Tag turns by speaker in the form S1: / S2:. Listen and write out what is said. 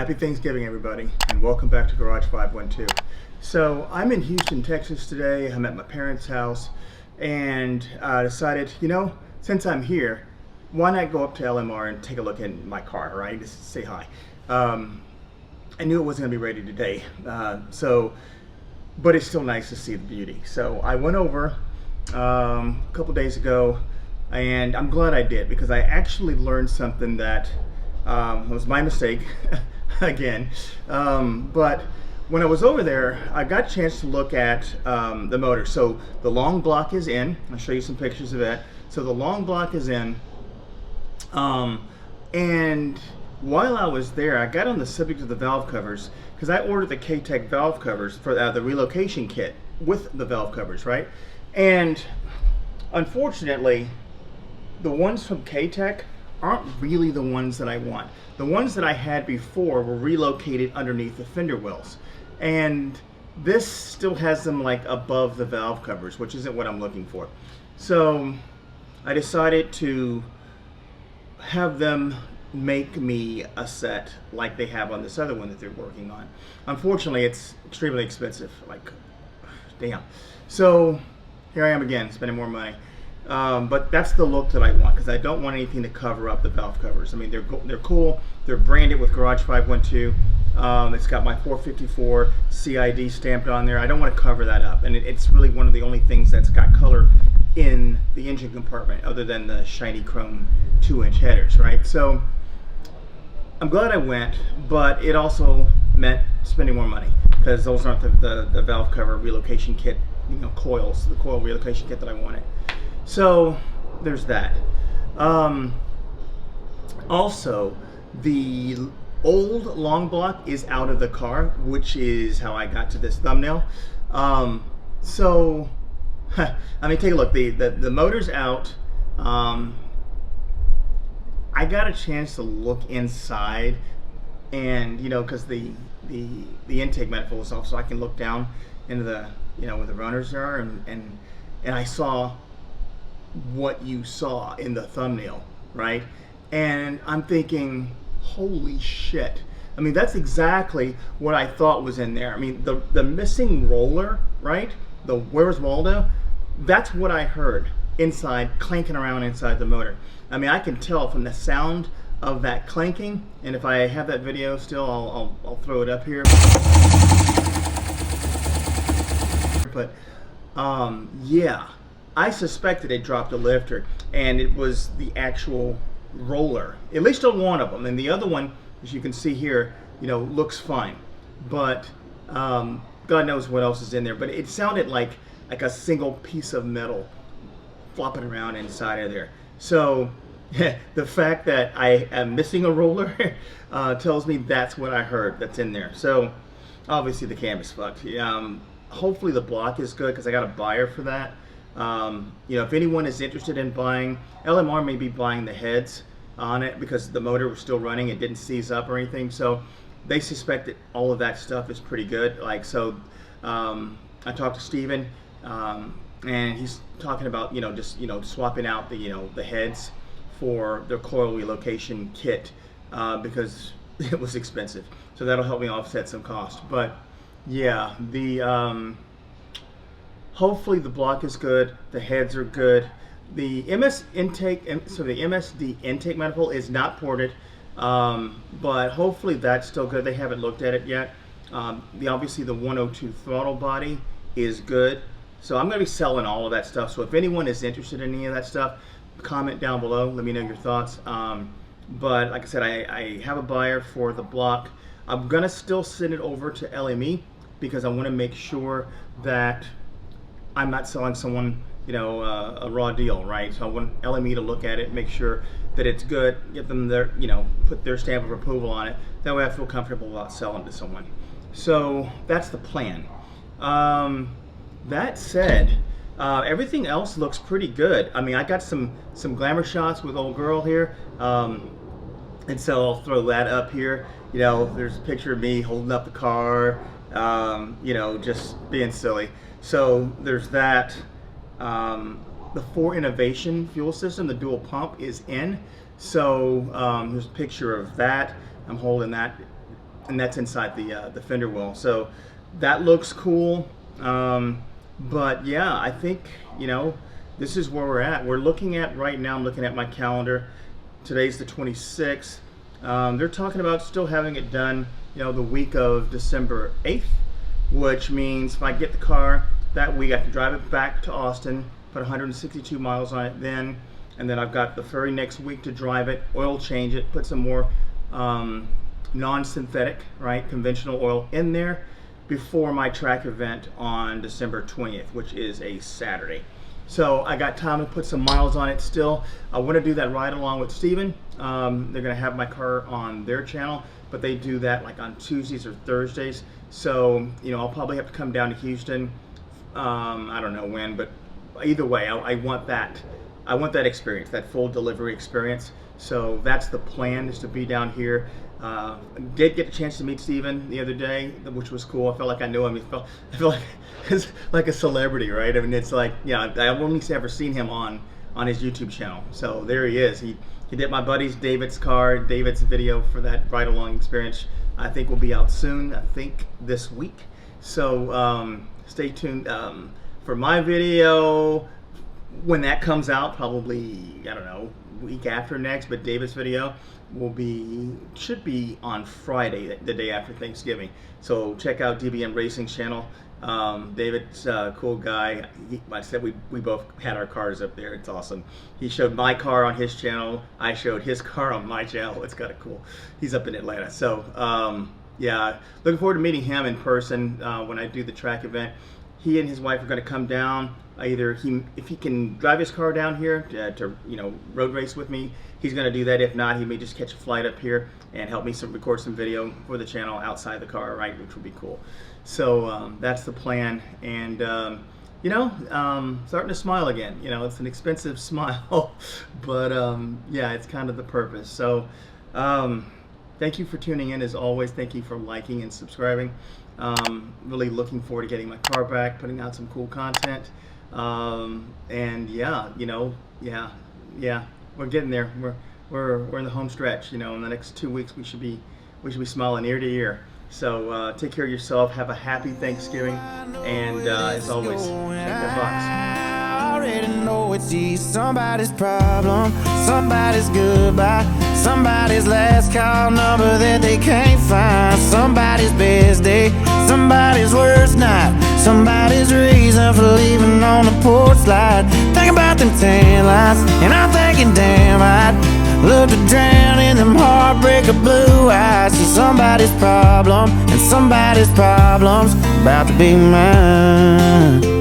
S1: Happy Thanksgiving, everybody, and welcome back to Garage 512. So I'm in Houston, Texas today. I'm at my parents' house, and I decided, since I'm here, why not go up to LMR and take a look at my car, right? Just say hi. I knew it wasn't going to be ready today, but it's still nice to see the beauty. So I went over a couple days ago, and I'm glad I did, because I actually learned something that was my mistake again. But when I was over there, I got a chance to look at the motor. So the long block is in. I'll show you some pictures of that. So the long block is in. And while I was there, I got on the subject of the valve covers, because I ordered the K-Tech valve covers for the relocation kit with the valve covers, right? And unfortunately, the ones from K-Tech aren't really the ones that I want. The ones that I had before were relocated underneath the fender wells, and this still has them like above the valve covers, which isn't what I'm looking for. So I decided to have them make me a set like they have on this other one that they're working on. Unfortunately, it's extremely expensive, like damn. So here I am again, spending more money. But that's the look that I want, because I don't want anything to cover up the valve covers. I mean, they're cool. They're branded with Garage 512. It's got my 454 CID stamped on there. I don't want to cover that up, and it's really one of the only things that's got color in the engine compartment, other than the shiny chrome 2-inch headers, right? So I'm glad I went, but it also meant spending more money, because those aren't the valve cover relocation kit, coils, the coil relocation kit that I wanted. So there's that. Also, the old long block is out of the car, which is how I got to this thumbnail. So I mean, take a look. The motor's out. I got a chance to look inside, and because the intake manifold is off, so I can look down into the where the runners are, and I saw what you saw in the thumbnail, right? And I'm thinking, holy shit. I mean, that's exactly what I thought was in there. I mean, the missing roller, right? The where's Waldo? That's what I heard inside, clanking around inside the motor. I mean, I can tell from the sound of that clanking, and if I have that video still, I'll throw it up here. But yeah, I suspected it dropped a lifter, and it was the actual roller, at least on one of them. And the other one, as you can see here, looks fine. But God knows what else is in there. But it sounded like a single piece of metal flopping around inside of there. So the fact that I am missing a roller tells me that's what I heard that's in there. So obviously the cam is fucked. Hopefully the block is good, because I got a buyer for that. If anyone is interested in buying, LMR may be buying the heads on it, because the motor was still running, it didn't seize up or anything, so they suspect that all of that stuff is pretty good. I talked to Steven, and he's talking about just swapping out the heads for their coil relocation kit, because it was expensive, so that'll help me offset some cost. But yeah, hopefully the block is good, the heads are good. The MSD intake manifold is not ported, but hopefully that's still good. They haven't looked at it yet. Obviously the 102 throttle body is good. So I'm going to be selling all of that stuff. So if anyone is interested in any of that stuff, comment down below. Let me know your thoughts. But like I said, I have a buyer for the block. I'm going to still send it over to LME, because I want to make sure that I'm not selling someone, a raw deal, right? So I want LME to look at it, make sure that it's good, get them their, put their stamp of approval on it. That way I feel comfortable about selling to someone. So that's the plan. That said, everything else looks pretty good. I mean, I got some glamour shots with old girl here, and so I'll throw that up here. There's a picture of me holding up the car, just being silly. So there's that. The 4 Innovation fuel system, the dual pump, is in. So there's a picture of that. I'm holding that and that's inside the fender well. So that looks cool. But yeah, I think, you know, this is where we're at. We're looking at right now, I'm looking at my calendar. Today's the 26th. They're talking about still having it done, you know, the week of December 8th, which means if I get the car that week, I can drive it back to Austin, put 162 miles on it then, and then I've got the very next week to drive it, oil change it, put some more non-synthetic, right, conventional oil in there before my track event on December 20th, which is a Saturday. So I got time to put some miles on it still. I want to do that ride along with Steven. They're going to have my car on their channel, but they do that like on Tuesdays or Thursdays. So, you know, I'll probably have to come down to Houston. I don't know when, but either way, I want that. I want that experience, that full delivery experience. So that's the plan, is to be down here. Did get a chance to meet Steven the other day, which was cool. I felt like I knew him. I felt like it's like a celebrity, right? I mean, it's like, yeah, I've only ever seen him on his YouTube channel. So there he is. He did my buddy's David's video for that ride along experience. I think will be out soon. I think this week. So stay tuned for my video when that comes out. Probably, I don't know, week after next. But David's video should be on Friday, the day after Thanksgiving. So check out DBMRacing's channel. David's a cool guy. I said we both had our cars up there. It's awesome. He showed my car on his channel. I showed his car on my channel. It's kind of cool. He's up in Atlanta. So yeah, looking forward to meeting him in person when I do the track event. He and his wife are going to come down. Either if he can drive his car down here to you know, road race with me, he's going to do that. If not, he may just catch a flight up here and help me record some video for the channel outside the car, right, which would be cool. So that's the plan. And you know, starting to smile again. You know, it's an expensive smile, but yeah, it's kind of the purpose. So thank you for tuning in as always. Thank you for liking and subscribing. Really looking forward to getting my car back, putting out some cool content. And yeah, you know, yeah, we're getting there. We're in the home stretch. You know, in the next 2 weeks we should be smiling ear to ear. So take care of yourself. Have a happy Thanksgiving, and as always, check that box.
S2: I already know it's easy. Somebody's problem, somebody's goodbye, somebody's last call number that they can't find, somebody's best day, somebody's worst night, somebody's reason for leaving on the porch light. Think about them tan lines, and I'm thinking, damn, I'd love to drown in them heartbreaker blue eyes. See, somebody's problem and somebody's problems about to be mine.